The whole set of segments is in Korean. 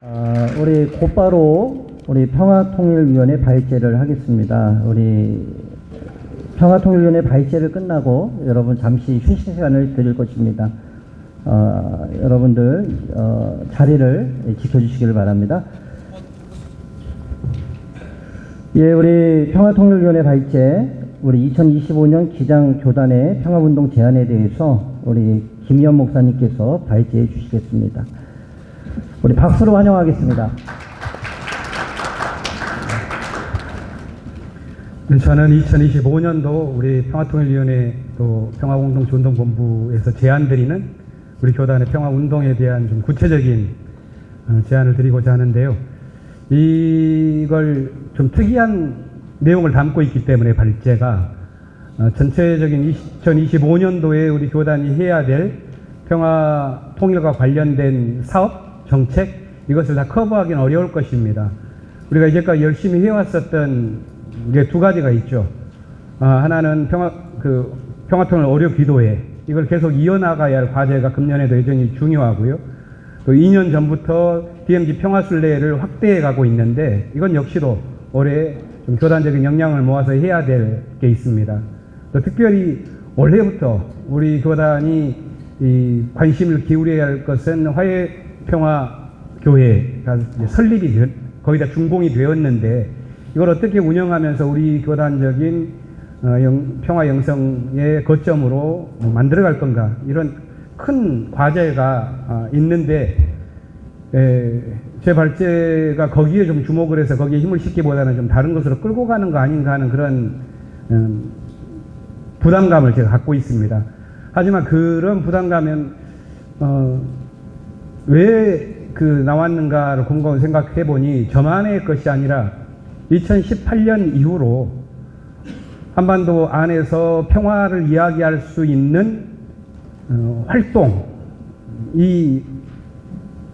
우리 곧바로 우리 평화통일위원회 발제를 하겠습니다. 우리 평화통일위원회 발제를 끝나고 여러분 잠시 휴식 시간을 드릴 것입니다. 여러분들 자리를 지켜주시기를 바랍니다. 예, 우리 평화통일위원회 발제 우리 2025년 기장교단의 평화운동 제안에 대해서 우리 김희연 목사님께서 발제해 주시겠습니다. 우리 박수로 환영하겠습니다. 저는 2025년도 우리 평화통일위원회 또 평화공동조운동본부에서 제안드리는 우리 교단의 평화운동에 대한 좀 구체적인 제안을 드리고자 하는데요. 이걸 좀 특이한 내용을 담고 있기 때문에 발제가 전체적인 2025년도에 우리 교단이 해야 될 평화통일과 관련된 사업, 정책, 이것을 다 커버하기는 어려울 것입니다. 우리가 이제까지 열심히 해왔었던 게 두 가지가 있죠. 하나는 평화통일 어려 기도회, 이걸 계속 이어나가야 할 과제가 금년에도 여전히 중요하고요. 또 2년 전부터 DMZ 평화순례를 확대해 가고 있는데 이건 역시도 올해 좀 교단적인 역량을 모아서 해야 될 게 있습니다. 또 특별히 올해부터 우리 교단이 이 관심을 기울여야 할 것은 화해평화교회가 설립이 거의 다 준공이 되었는데 이걸 어떻게 운영하면서 우리 교단적인 평화 영성의 거점으로 만들어갈 건가, 이런 큰 과제가 있는데 제 발제가 거기에 좀 주목을 해서 거기에 힘을 싣기보다는 좀 다른 것으로 끌고 가는 거 아닌가 하는 그런 부담감을 제가 갖고 있습니다. 하지만 그런 부담감은 왜 나왔는가를 곰곰이 생각해 보니 저만의 것이 아니라 2018년 이후로 한반도 안에서 평화를 이야기할 수 있는 활동이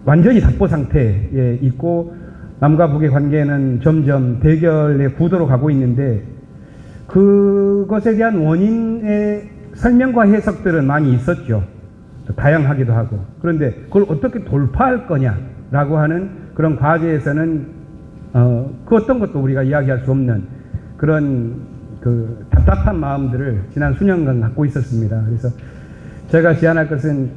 완전히 답보 상태에 있고 남과 북의 관계는 점점 대결의 구도로 가고 있는데 그것에 대한 원인의 설명과 해석들은 많이 있었죠. 다양하기도 하고. 그런데 그걸 어떻게 돌파할 거냐라고 하는 그런 과제에서는 그 어떤 것도 우리가 이야기할 수 없는 그런 답답한 마음들을 지난 수년간 갖고 있었습니다. 그래서 제가 제안할 것은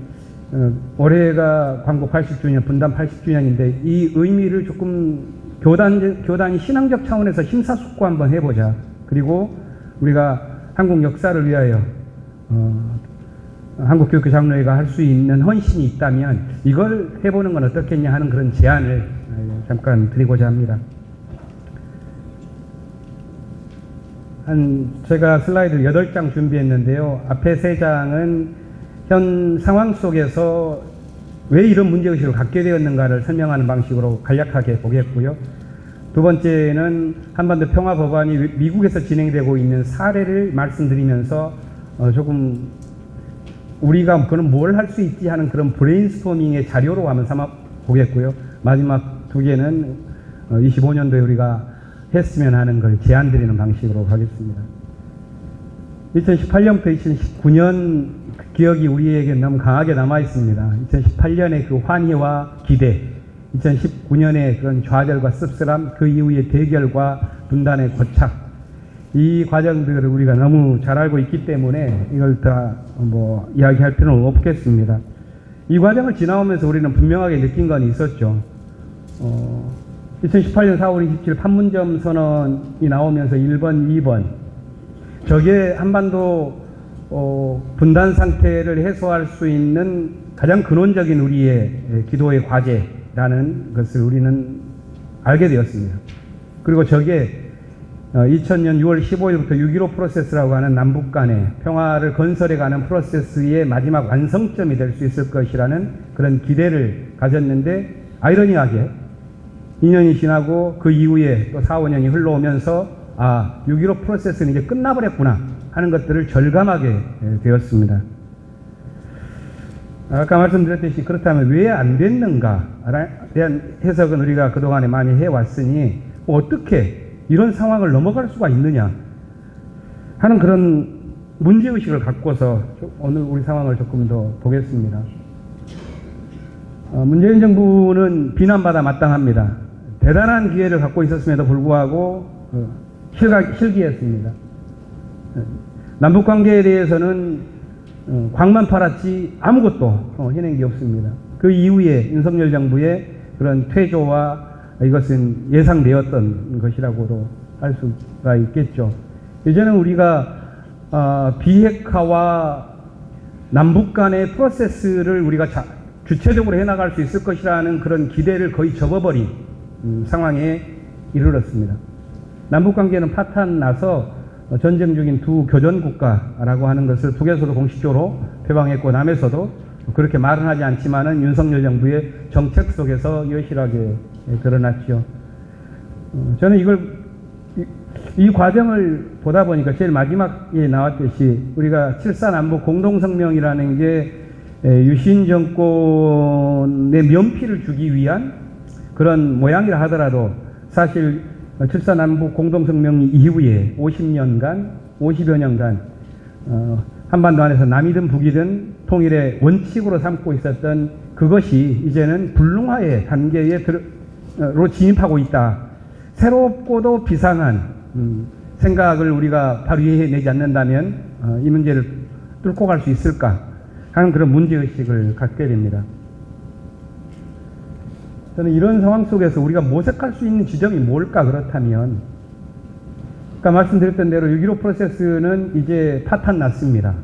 올해가 광고 80주년, 분단 80주년인데 이 의미를 조금 교단이 신앙적 차원에서 심사숙고 한번 해보자. 그리고 우리가 한국 역사를 위하여 한국교육교 장로회가 할 수 있는 헌신이 있다면 이걸 해보는 건 어떻겠냐 하는 그런 제안을 잠깐 드리고자 합니다. 제가 슬라이드 8장 준비했는데요. 앞에 3장은 현 상황 속에서 왜 이런 문제의식을 갖게 되었는가를 설명하는 방식으로 간략하게 보겠고요. 두 번째는 한반도 평화법안이 미국에서 진행되고 있는 사례를 말씀드리면서 조금 우리가 그럼 뭘 할 수 있지 하는 그런 브레인스토밍의 자료로 한번 삼아 보겠고요. 마지막 두 개는 25년도에 우리가 했으면 하는 걸 제안 드리는 방식으로 가겠습니다. 2018년부터 2019년 기억이 우리에게 너무 강하게 남아 있습니다. 2018년의 그 환희와 기대, 2019년의 그런 좌절과 씁쓸함, 그 이후의 대결과 분단의 고착, 이 과정들을 우리가 너무 잘 알고 있기 때문에 이걸 다 이야기할 필요는 없겠습니다. 이 과정을 지나오면서 우리는 분명하게 느낀 건 있었죠. 2018년 4월 27일 판문점 선언이 나오면서 1번, 2번 저게 한반도 분단 상태를 해소할 수 있는 가장 근원적인 우리의 기도의 과제라는 것을 우리는 알게 되었습니다. 그리고 저게 2000년 6월 15일부터 6.15 프로세스라고 하는 남북 간의 평화를 건설해가는 프로세스의 마지막 완성점이 될 수 있을 것이라는 그런 기대를 가졌는데 아이러니하게 2년이 지나고 그 이후에 또 4, 5년이 흘러오면서 6.15 프로세스는 이제 끝나버렸구나 하는 것들을 절감하게 되었습니다. 아까 말씀드렸듯이 그렇다면 왜 안 됐는가에 대한 해석은 우리가 그동안에 많이 해왔으니 어떻게 이런 상황을 넘어갈 수가 있느냐 하는 그런 문제의식을 갖고서 오늘 우리 상황을 조금 더 보겠습니다. 문재인 정부는 비난받아 마땅합니다. 대단한 기회를 갖고 있었음에도 불구하고 실기했습니다. 남북 관계에 대해서는 광만 팔았지 아무것도 해낸 게 없습니다. 그 이후에 윤석열 정부의 그런 퇴조와 이것은 예상되었던 것이라고도 할 수가 있겠죠. 이제는 우리가 비핵화와 남북 간의 프로세스를 우리가 주체적으로 해나갈 수 있을 것이라는 그런 기대를 거의 접어버린 상황에 이르렀습니다. 남북 관계는 파탄 나서 전쟁 중인 두 교전 국가라고 하는 것을 북에서도 공식적으로 표방했고 남에서도 그렇게 말은 하지 않지만은 윤석열 정부의 정책 속에서 여실하게 드러났죠. 저는 이 과정을 보다 보니까 제일 마지막에 나왔듯이 우리가 7.4 남북 공동성명이라는 게 유신 정권의 면피를 주기 위한 그런 모양이라 하더라도 사실 7.4 남북 공동성명 이후에 50여 년간 한반도 안에서 남이든 북이든 통일의 원칙으로 삼고 있었던 그것이 이제는 불능화의 단계로 진입하고 있다. 새롭고도 비상한 생각을 우리가 발휘해내지 않는다면 이 문제를 뚫고 갈 수 있을까 하는 그런 문제의식을 갖게 됩니다. 저는 이런 상황 속에서 우리가 모색할 수 있는 지점이 뭘까 그렇다면 아까 말씀드렸던 대로 6.15 프로세스는 이제 파탄 났습니다.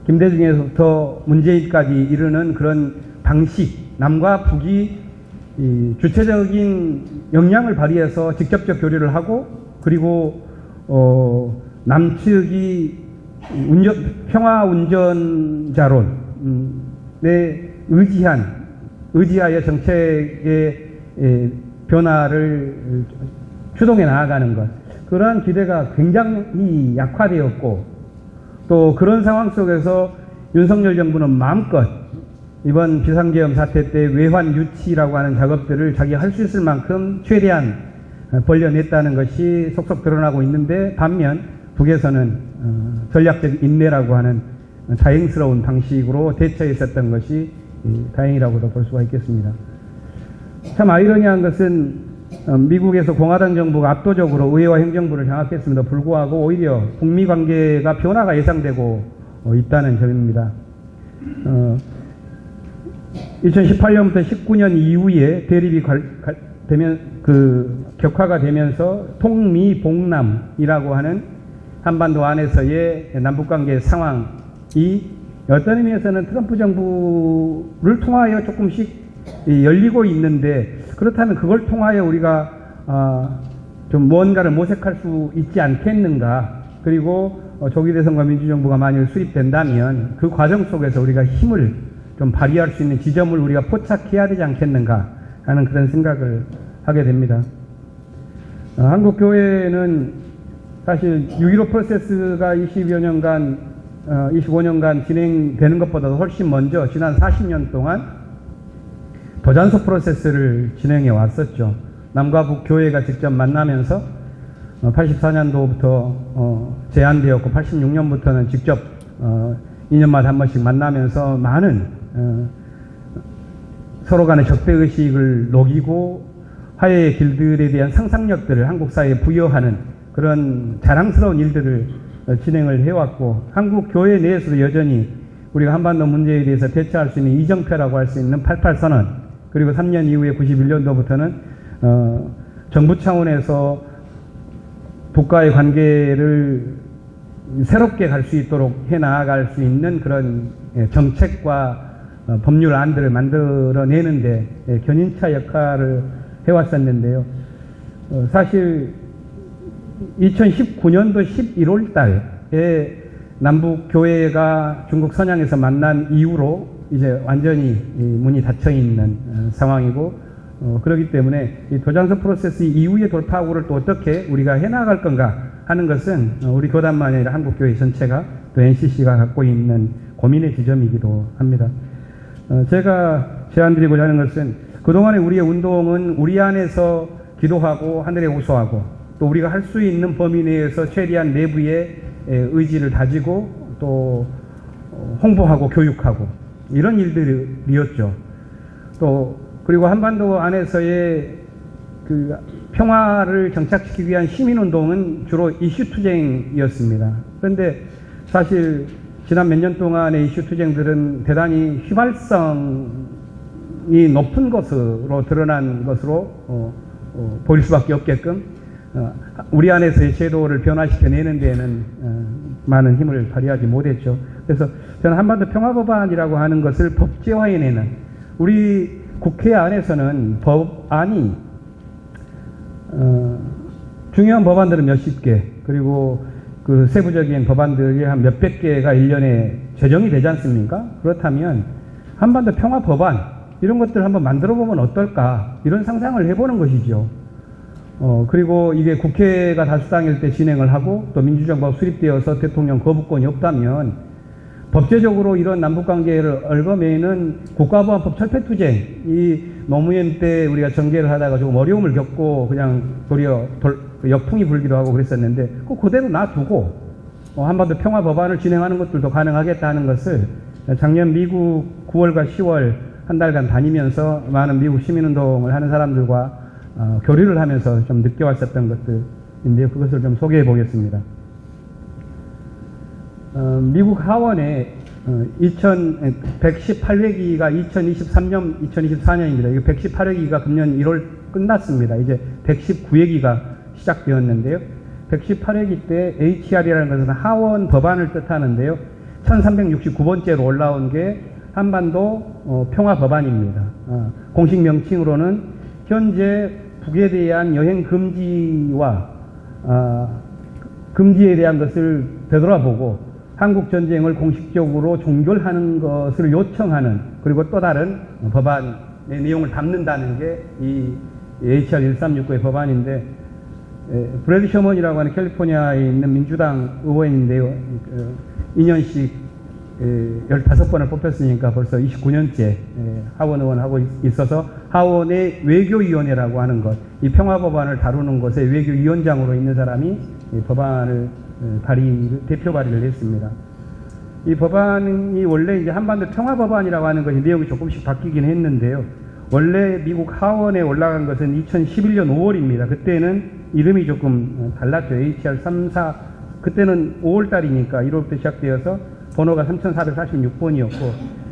김대중에서부터 문재인까지 이르는 그런 방식, 남과 북이 주체적인 역량을 발휘해서 직접적 교류를 하고 그리고 남측이 평화 운전자론에 의지하여 정책의 변화를 추동해 나아가는 것. 그러한 기대가 굉장히 약화되었고 또 그런 상황 속에서 윤석열 정부는 마음껏 이번 비상계엄 사태 때 외환 유치라고 하는 작업들을 자기가 할 수 있을 만큼 최대한 벌려냈다는 것이 속속 드러나고 있는데 반면 북에서는 전략적 인내라고 하는 다행스러운 방식으로 대처했었던 것이 다행이라고도 볼 수가 있겠습니다. 참 아이러니한 것은 미국에서 공화당 정부가 압도적으로 의회와 행정부를 장악했음에도 불구하고 오히려 북미 관계가 변화가 예상되고 있다는 점입니다. 2018년부터 19년 이후에 대립이 격화가 되면서 통미봉남이라고 하는 한반도 안에서의 남북관계 상황이 어떤 의미에서는 트럼프 정부를 통하여 조금씩 열리고 있는데 그렇다면 그걸 통하여 우리가 좀 무언가를 모색할 수 있지 않겠는가. 그리고 조기 대선과 민주정부가 만일 수립된다면 그 과정 속에서 우리가 힘을 좀 발휘할 수 있는 지점을 우리가 포착해야 되지 않겠는가 하는 그런 생각을 하게 됩니다. 한국 교회는 사실 6.15 프로세스가 25년간 진행되는 것보다도 훨씬 먼저 지난 40년 동안 도잔소 프로세스를 진행해 왔었죠. 남과 북 교회가 직접 만나면서 84년도부터 제안되었고 86년부터는 직접 2년마다 한 번씩 만나면서 많은 서로 간의 적대의식을 녹이고 화해의 길들에 대한 상상력들을 한국 사회에 부여하는 그런 자랑스러운 일들을 진행을 해왔고 한국 교회 내에서도 여전히 우리가 한반도 문제에 대해서 대처할 수 있는 이정표라고 할 수 있는 88선언 그리고 3년 이후에 91년도부터는 정부 차원에서 북과의 관계를 새롭게 갈 수 있도록 해나갈 수 있는 그런 정책과 법률안들을 만들어내는데 견인차 역할을 해왔었는데요. 사실 2019년도 11월 달에 남북 교회가 중국 선양에서 만난 이후로 이제 완전히 문이 닫혀 있는 상황이고 그렇기 때문에 이 도잔소 프로세스 이후의 돌파구를 또 어떻게 우리가 해나갈 건가 하는 것은 우리 교단만이 아니라 한국교회 전체가 또 NCC가 갖고 있는 고민의 지점이기도 합니다. 제가 제안드리고자 하는 것은 그동안의 우리의 운동은 우리 안에서 기도하고 하늘에 호소하고 또 우리가 할 수 있는 범위 내에서 최대한 내부의 의지를 다지고 또 홍보하고 교육하고 이런 일들이었죠. 또 그리고 한반도 안에서의 그 평화를 정착시키기 위한 시민운동은 주로 이슈 투쟁이었습니다. 그런데 사실 지난 몇 년 동안의 이슈 투쟁들은 대단히 휘발성이 높은 것으로 드러난 것으로 보일 수밖에 없게끔 우리 안에서의 제도를 변화시켜내는 데에는 많은 힘을 발휘하지 못했죠. 그래서 저는 한반도 평화법안이라고 하는 것을 법제화해내는, 우리 국회 안에서는 법안이 중요한 법안들은 몇십 개, 그리고 그 세부적인 법안들이 한 몇백 개가 1년에 제정이 되지 않습니까? 그렇다면 한반도 평화 법안 이런 것들을 한번 만들어 보면 어떨까, 이런 상상을 해보는 것이죠. 그리고 이게 국회가 다수당일 때 진행을 하고 또 민주정부가 수립되어서 대통령 거부권이 없다면 법제적으로 이런 남북관계를 얽어매는 국가보안법 철폐투쟁, 이 노무현 때 우리가 전개를 하다가 조금 어려움을 겪고 그냥 도리어 역풍이 불기도 하고 그랬었는데 그대로 놔두고 한반도 평화 법안을 진행하는 것들도 가능하겠다는 것을 작년 미국 9월과 10월 한 달간 다니면서 많은 미국 시민운동을 하는 사람들과 교류를 하면서 좀 느껴왔었던 것들인데요. 그것을 좀 소개해 보겠습니다. 미국 하원에 118회기가 2023년, 2024년입니다. 이거 118회기가 금년 1월 끝났습니다. 이제 119회기가 시작되었는데요. 118회기 때 HR이라는 것은 하원 법안을 뜻하는데요. 1369번째로 올라온 게 한반도 평화 법안입니다. 공식 명칭으로는 현재 북에 대한 여행 금지와 금지에 대한 것을 되돌아보고 한국 전쟁을 공식적으로 종결하는 것을 요청하는, 그리고 또 다른 법안의 내용을 담는다는 게 이 HR 1369의 법안인데, 브래드 셔먼이라고 하는 캘리포니아에 있는 민주당 의원인데요. 2년씩 15번을 뽑혔으니까 벌써 29년째 하원 의원하고 있어서 하원의 외교위원회라고 하는 것, 이 평화법안을 다루는 것에 외교위원장으로 있는 사람이 이 법안을 대표 발의를 했습니다. 이 법안이 원래 이제 한반도 평화법안이라고 하는 것이 내용이 조금씩 바뀌긴 했는데요. 원래 미국 하원에 올라간 것은 2011년 5월입니다. 그때는 이름이 조금 달랐죠. HR 34, 그때는 5월달이니까 1월부터 시작되어서 번호가 3446번이었고,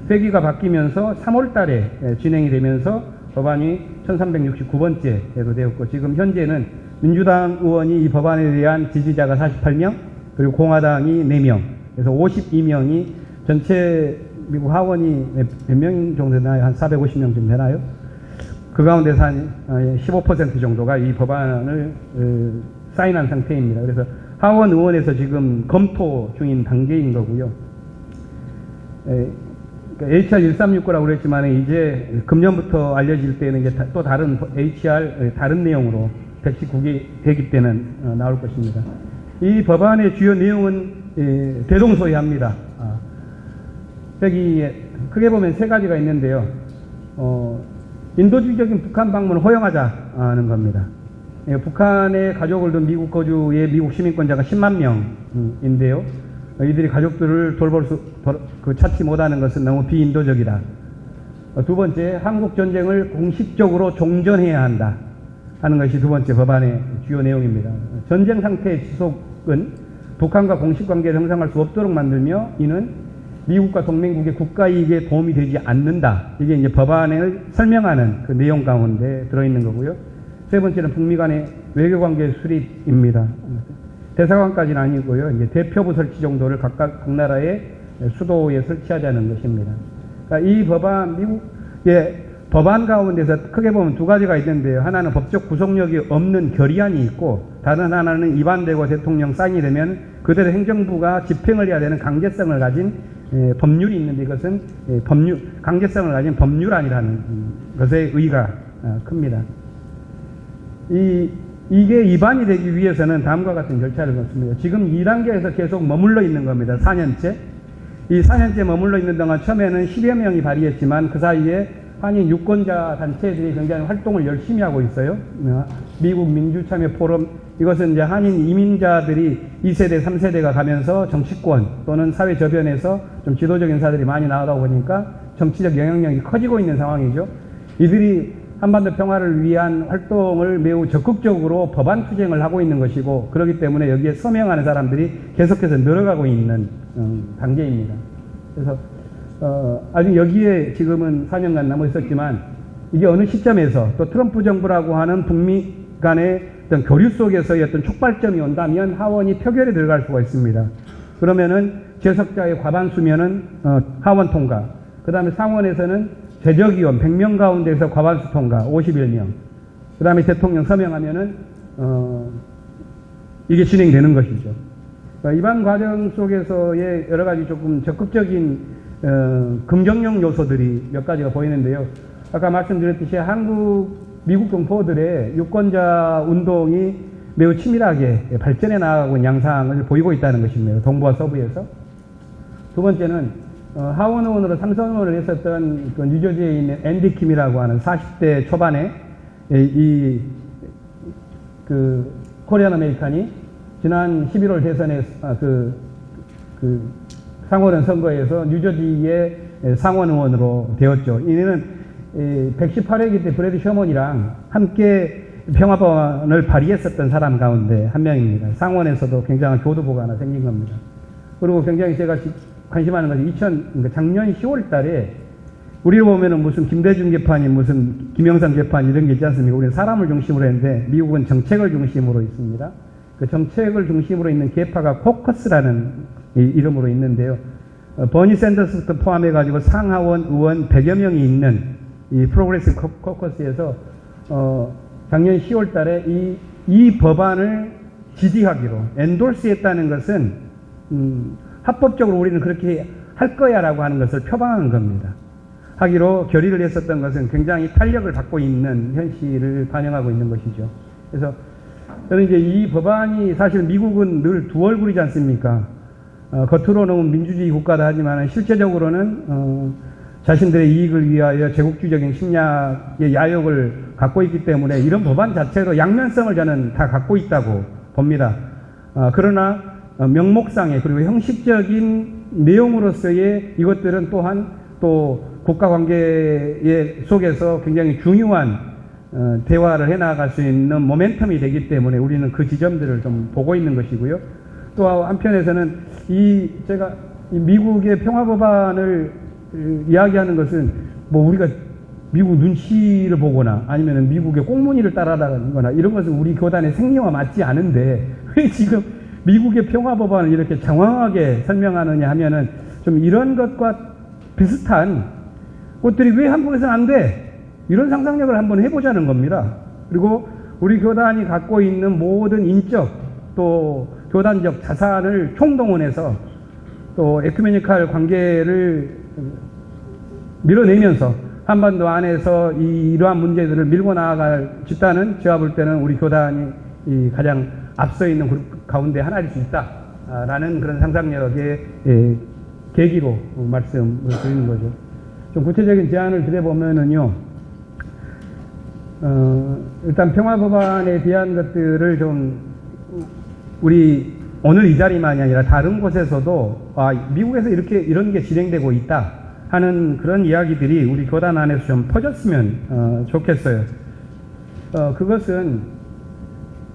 회기가 바뀌면서 3월달에 진행이 되면서 법안이 1369번째로 되었고, 지금 현재는 민주당 의원이 이 법안에 대한 지지자가 48명, 그리고 공화당이 4명, 그래서 52명이 전체 미국 하원이 몇 명 정도 되나요? 한 450명 정도 되나요? 그 가운데서 한 15% 정도가 이 법안을 사인한 상태입니다. 그래서 하원 의원에서 지금 검토 중인 단계인 거고요. HR 1369라고 그랬지만 이제 금년부터 알려질 때는 이제 또 다른 HR 다른 내용으로 119기 때는 나올 것입니다. 이 법안의 주요 내용은 대동소이합니다. 여기 크게 보면 세 가지가 있는데요. 인도주의적인 북한 방문을 허용하자는 겁니다. 북한에 가족을 둔 미국 거주의 미국 시민권자가 10만 명인데요. 이들이 가족들을 찾지 못하는 것은 너무 비인도적이다. 두 번째, 한국 전쟁을 공식적으로 종전해야 한다 하는 것이 두 번째 법안의 주요 내용입니다. 전쟁 상태의 지속은 북한과 공식 관계를 형성할 수 없도록 만들며 이는 미국과 동맹국의 국가 이익에 도움이 되지 않는다. 이게 이제 법안을 설명하는 그 내용 가운데 들어있는 거고요. 세 번째는 북미 간의 외교관계 수립입니다. 대사관까지는 아니고요. 이제 대표부 설치 정도를 각각 각 나라의 수도에 설치하자는 것입니다. 그러니까 이 법안, 미국의 법안 가운데서 크게 보면 두 가지가 있는데요. 하나는 법적 구속력이 없는 결의안이 있고, 다른 하나는 입안되고 대통령 사인이 되면 그대로 행정부가 집행을 해야 되는 강제성을 가진 법률이 있는데, 이것은 강제성을 가진 법률안이라는 것의 의의가 큽니다. 이게 입안이 되기 위해서는 다음과 같은 절차를 거칩니다. 지금 2단계에서 계속 머물러 있는 겁니다. 4년째. 이 4년째 머물러 있는 동안 처음에는 10여 명이 발의했지만 그 사이에 한인 유권자 단체들이 굉장히 활동을 열심히 하고 있어요. 미국 민주참여 포럼, 이것은 이제 한인 이민자들이 2세대, 3세대가 가면서 정치권 또는 사회 저변에서 좀 지도적 인사들이 많이 나오다 보니까 정치적 영향력이 커지고 있는 상황이죠. 이들이 한반도 평화를 위한 활동을 매우 적극적으로 법안 투쟁을 하고 있는 것이고, 그렇기 때문에 여기에 서명하는 사람들이 계속해서 늘어가고 있는 단계입니다. 그래서 아직 여기에 지금은 4년간 남아 있었지만, 이게 어느 시점에서 또 트럼프 정부라고 하는 북미 간의 어떤 교류 속에서의 어떤 촉발점이 온다면 하원이 표결에 들어갈 수가 있습니다. 그러면은 재석자의 과반수면은 하원 통과, 그 다음에 상원에서는 제적위원 100명 가운데서 과반수 통과 51명, 그 다음에 대통령 서명하면은 이게 진행되는 것이죠. 이번 과정 속에서의 여러 가지 조금 적극적인 긍정적 요소들이 몇 가지가 보이는데요. 아까 말씀드렸듯이 미국 동포들의 유권자 운동이 매우 치밀하게 발전해 나가고 있는 양상을 보이고 있다는 것입니다. 동부와 서부에서. 두 번째는 하원 의원으로 상선을 했었던 그 뉴저지에 있는 앤디 킴이라고 하는 40대 초반에 그 코리안 아메리칸이 지난 11월 대선에 상원의원 선거에서 뉴저지의 상원 의원으로 되었죠. 이는 118회기 때 브래드 셔먼이랑 함께 평화법안을 발의했었던 사람 가운데 한 명입니다. 상원에서도 굉장한 교두보가 하나 생긴 겁니다. 그리고 굉장히 제가 관심하는 것이 작년 10월 달에 우리를 보면은 무슨 김대중 재판이 무슨 김영삼 재판 이런 게 있지 않습니까? 우리는 사람을 중심으로 했는데 미국은 정책을 중심으로 있습니다. 그 정책을 중심으로 있는 계파가 코커스라는 이름으로 있는데요. 버니 샌더스부터 포함해가지고 상하원 의원 100여 명이 있는 이 프로그레시브 코커스에서 작년 10월 달에 이 법안을 지지하기로 엔돌스 했다는 것은 합법적으로 우리는 그렇게 할 거야 라고 하는 것을 표방한 겁니다. 하기로 결의를 했었던 것은 굉장히 탄력을 받고 있는 현실을 반영하고 있는 것이죠. 그래서 저는 이제 이 법안이 사실 미국은 늘 두 얼굴이지 않습니까? 겉으로는 민주주의 국가다 하지만 실제적으로는 자신들의 이익을 위하여 제국주의적인 침략의 야욕을 갖고 있기 때문에 이런 법안 자체로 양면성을 저는 다 갖고 있다고 봅니다. 그러나 명목상의 그리고 형식적인 내용으로서의 이것들은 또한 또 국가관계 속에서 굉장히 중요한 대화를 해나갈 수 있는 모멘텀이 되기 때문에 우리는 그 지점들을 좀 보고 있는 것이고요. 또 한편에서는 제가 미국의 평화법안을 이야기하는 것은 뭐 우리가 미국 눈치를 보거나 아니면 미국의 꽁무니를 따라다니거나 이런 것은 우리 교단의 생리와 맞지 않은데 왜 지금 미국의 평화법안을 이렇게 장황하게 설명하느냐 하면은 좀 이런 것과 비슷한 것들이 왜 한국에서는 안 돼? 이런 상상력을 한번 해보자는 겁니다. 그리고 우리 교단이 갖고 있는 모든 인적 또 교단적 자산을 총동원해서 또 에큐메니칼 관계를 밀어내면서 한반도 안에서 이러한 문제들을 밀고 나아갈 집단은 제가 볼 때는 우리 교단이 가장 앞서 있는 그룹 가운데 하나일 수 있다라는 그런 상상력의 계기로 말씀을 드리는 거죠. 좀 구체적인 제안을 드려보면은요, 일단 평화법안에 대한 것들을 좀 우리 오늘 이 자리만이 아니라 다른 곳에서도 미국에서 이런 게 진행되고 있다 하는 그런 이야기들이 우리 교단 안에서 좀 퍼졌으면 좋겠어요. 그것은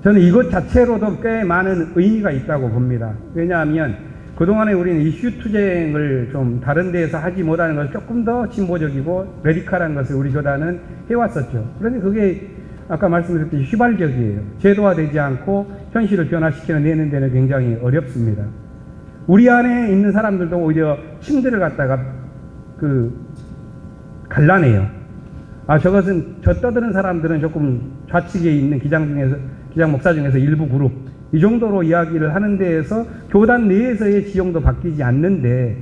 저는 이것 자체로도 꽤 많은 의미가 있다고 봅니다. 왜냐하면 그동안에 우리는 이슈 투쟁을 좀 다른 데에서 하지 못하는 것을 조금 더 진보적이고 레디칼한 것을 우리 교단은 해왔었죠. 그런데 그게 아까 말씀드렸듯이 휘발적이에요. 제도화되지 않고 현실을 변화시키는 내는 데는 굉장히 어렵습니다. 우리 안에 있는 사람들도 오히려 침들을 갖다가 갈라내요. 저것은 저 떠드는 사람들은 조금 좌측에 있는 기장 목사 중에서 일부 그룹 이 정도로 이야기를 하는 데에서 교단 내에서의 지형도 바뀌지 않는데,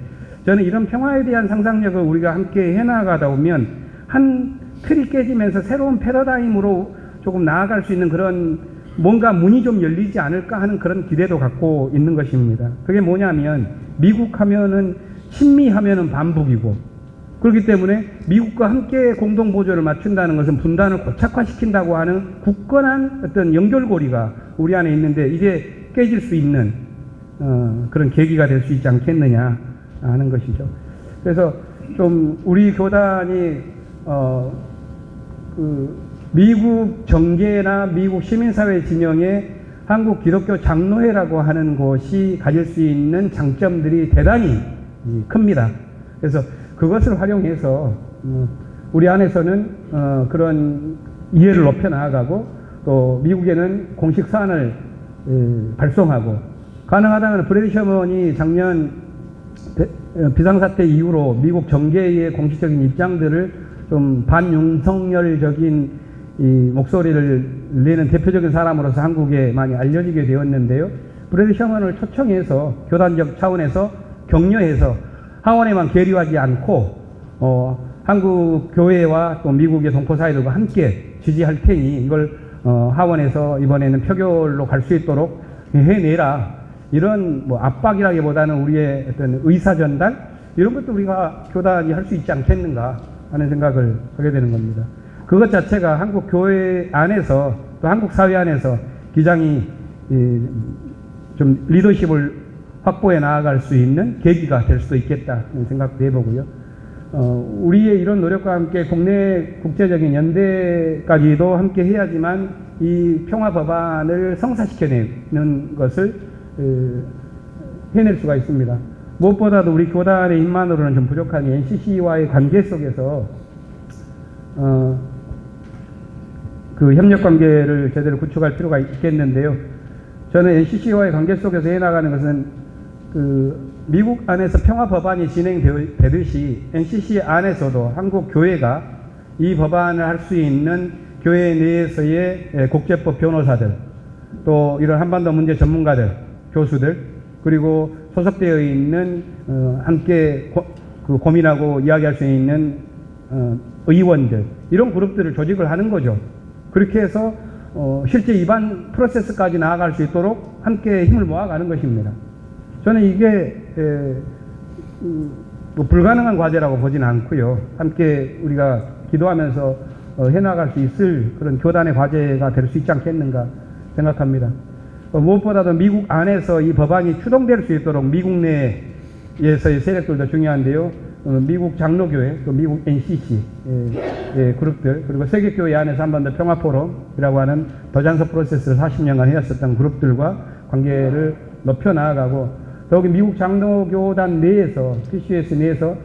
저는 이런 평화에 대한 상상력을 우리가 함께 해나가다 보면 한 틀이 깨지면서 새로운 패러다임으로 조금 나아갈 수 있는 그런 뭔가 문이 좀 열리지 않을까 하는 그런 기대도 갖고 있는 것입니다. 그게 뭐냐면 미국 하면은 친미하면은 반북이고, 그렇기 때문에 미국과 함께 공동 보조를 맞춘다는 것은 분단을 고착화시킨다고 하는 굳건한 어떤 연결고리가 우리 안에 있는데 이게 깨질 수 있는 그런 계기가 될 수 있지 않겠느냐 하는 것이죠. 그래서 좀 우리 교단이 미국 정계나 미국 시민사회 진영의 한국 기독교 장로회라고 하는 곳이 가질 수 있는 장점들이 대단히 큽니다. 그래서 그것을 활용해서 우리 안에서는 그런 이해를 높여 나아가고 또 미국에는 공식 사안을 발송하고 가능하다면 브래디 셔먼이 작년 비상사태 이후로 미국 정계의 공식적인 입장들을 좀 반윤석열적인 이 목소리를 내는 대표적인 사람으로서 한국에 많이 알려지게 되었는데요. 브래디 셔먼을 초청해서 교단적 차원에서 격려해서 하원에만 계류하지 않고 한국 교회와 또 미국의 동포사회들과 함께 지지할 테니 이걸 하원에서 이번에는 표결로 갈 수 있도록 해내라. 이런 뭐 압박이라기보다는 우리의 어떤 의사 전달 이런 것도 우리가 교단이 할 수 있지 않겠는가 하는 생각을 하게 되는 겁니다. 그것 자체가 한국 교회 안에서 또 한국 사회 안에서 기장이 좀 리더십을 확보해 나아갈 수 있는 계기가 될 수도 있겠다 하는 생각도 해보고요. 우리의 이런 노력과 함께 국내 국제적인 연대까지도 함께 해야지만 이 평화 법안을 성사시켜내는 것을 해낼 수가 있습니다. 무엇보다도 우리 교단의 힘만으로는 좀 부족하니 NCC와의 관계 속에서 그 협력 관계를 제대로 구축할 필요가 있겠는데요. 저는 NCC와의 관계 속에서 해나가는 것은 미국 안에서 평화 법안이 진행되듯이 NCC 안에서도 한국 교회가 이 법안을 할 수 있는 교회 내에서의 국제법 변호사들, 또 이런 한반도 문제 전문가들, 교수들, 그리고 소속되어 있는 함께 고민하고 이야기할 수 있는 의원들, 이런 그룹들을 조직을 하는 거죠. 그렇게 해서 실제 입안 프로세스까지 나아갈 수 있도록 함께 힘을 모아가는 것입니다. 저는 이게 뭐 불가능한 과제라고 보지는 않고요. 함께 우리가 기도하면서 해나갈 수 있을 그런 교단의 과제가 될 수 있지 않겠는가 생각합니다. 무엇보다도 미국 안에서 이 법안이 추동될 수 있도록 미국 내에서의 세력들도 중요한데요. 미국 장로교회, 또 미국 NCC 그룹들, 그리고 세계교회 안에서 한반도 평화포럼이라고 하는 더잔서 프로세스를 40년간 해왔었던 그룹들과 관계를 높여 나아가고, 더욱이 미국 장로교단 내에서, PCS 내에서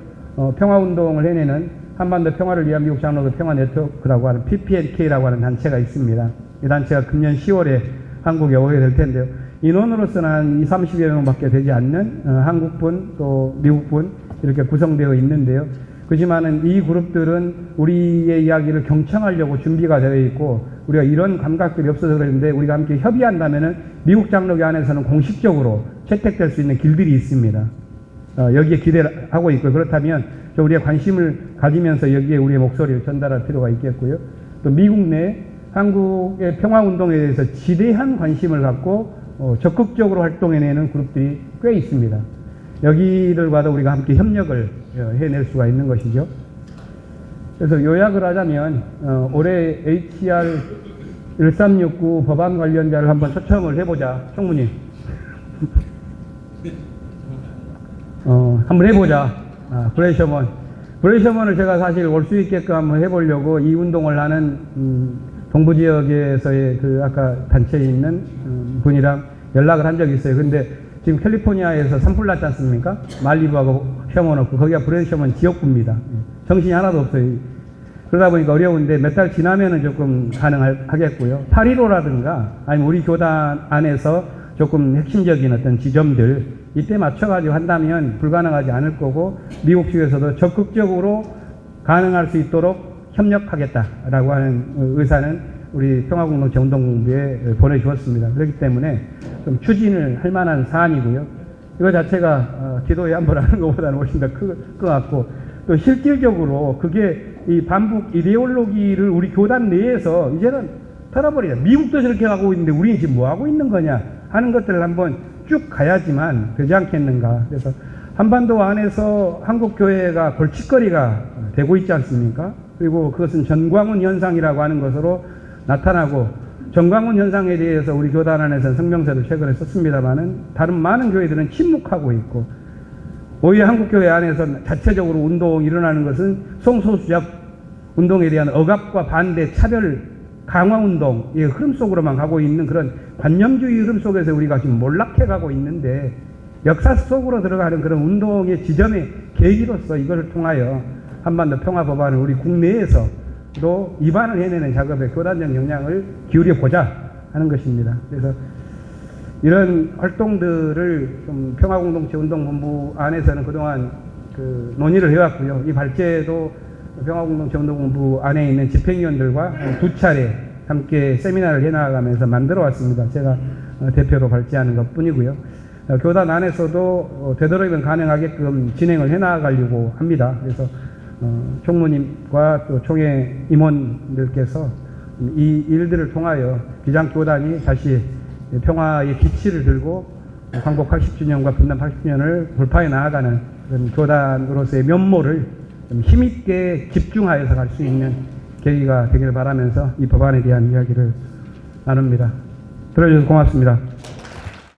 평화운동을 해내는 한반도 평화를 위한 미국 장로교 평화 네트워크라고 하는 PPNK라고 하는 단체가 있습니다. 이 단체가 금년 10월에 한국에 오게 될 텐데요. 인원으로서는 한 20, 30여 명밖에 되지 않는 한국분 또 미국분 이렇게 구성되어 있는데요. 그렇지만은 이 그룹들은 우리의 이야기를 경청하려고 준비가 되어 있고, 우리가 이런 감각들이 없어서 그랬는데 우리가 함께 협의한다면은 미국 장로교 안에서는 공식적으로 채택될 수 있는 길들이 있습니다. 여기에 기대를 하고 있고, 그렇다면 우리의 관심을 가지면서 여기에 우리의 목소리를 전달할 필요가 있겠고요. 또 미국 내 한국의 평화운동에 대해서 지대한 관심을 갖고 적극적으로 활동해내는 그룹들이 꽤 있습니다. 여기들과도 우리가 함께 협력을 해낼 수가 있는 것이죠. 그래서 요약을 하자면 올해 HR 1369 법안 관련자를 한번 초청을 해보자. 총무님. 한번 해보자. 브래디 셔먼. 브래디 셔먼을 제가 사실 올 수 있게끔 한번 해보려고 이 운동을 하는 동부 지역에서의 그 아까 단체에 있는 분이랑 연락을 한 적이 있어요. 근데 지금 캘리포니아에서 산불 났지 않습니까? 말리부하고 셔먼 없고, 거기가 브래디 셔먼 지역구입니다. 정신이 하나도 없어요. 그러다 보니까 어려운데 몇 달 지나면은 조금 가능하겠고요. 8.15라든가 아니면 우리 교단 안에서 조금 핵심적인 어떤 지점들 이때 맞춰가지고 한다면 불가능하지 않을 거고, 미국 측에서도 적극적으로 가능할 수 있도록 협력하겠다라고 하는 의사는 우리 평화공동체 운동본부에 보내주었습니다. 그렇기 때문에 좀 추진을 할 만한 사안이고요. 이거 자체가 기도회 한번 하는 것보다는 훨씬 더 클 것 같고, 또 실질적으로 그게 이 반북 이데올로기를 우리 교단 내에서 이제는 털어버리자. 미국도 저렇게 하고 있는데 우리는 지금 뭐 하고 있는 거냐 하는 것들을 한번 쭉 가야지만 되지 않겠는가. 그래서 한반도 안에서 한국 교회가 골칫거리가 되고 있지 않습니까? 그리고 그것은 전광훈 현상이라고 하는 것으로 나타나고, 전광훈 현상에 대해서 우리 교단 안에서는 성명서도 최근에 썼습니다만은 다른 많은 교회들은 침묵하고 있고, 오히려 한국교회 안에서 자체적으로 운동이 일어나는 것은 성소수자 운동에 대한 억압과 반대, 차별, 강화 운동의 흐름 속으로만 가고 있는 그런 관념주의 흐름 속에서 우리가 지금 몰락해 가고 있는데, 역사 속으로 들어가는 그런 운동의 지점의 계기로서 이것을 통하여 한반도 평화법안을 우리 국내에서도 입안을 해내는 작업에 교단적 역량을 기울여 보자 하는 것입니다. 그래서 이런 활동들을 좀 평화공동체 운동본부 안에서는 그동안 그 논의를 해왔고요. 이 발제도 평화공동체 운동본부 안에 있는 집행위원들과 2차례 함께 세미나를 해나가면서 만들어 왔습니다. 제가 대표로 발제하는 것 뿐이고요. 교단 안에서도 되도록이면 가능하게끔 진행을 해나가려고 합니다. 그래서 총무님과 또 총회 임원들께서 이 일들을 통하여 비장교단이 다시 평화의 기치를 들고 광복 80주년과 분단 80주년을 돌파해 나아가는 그런 교단으로서의 면모를 좀 힘있게 집중하여서 갈 수 있는 계기가 되길 바라면서 이 법안에 대한 이야기를 나눕니다. 들어주셔서 고맙습니다.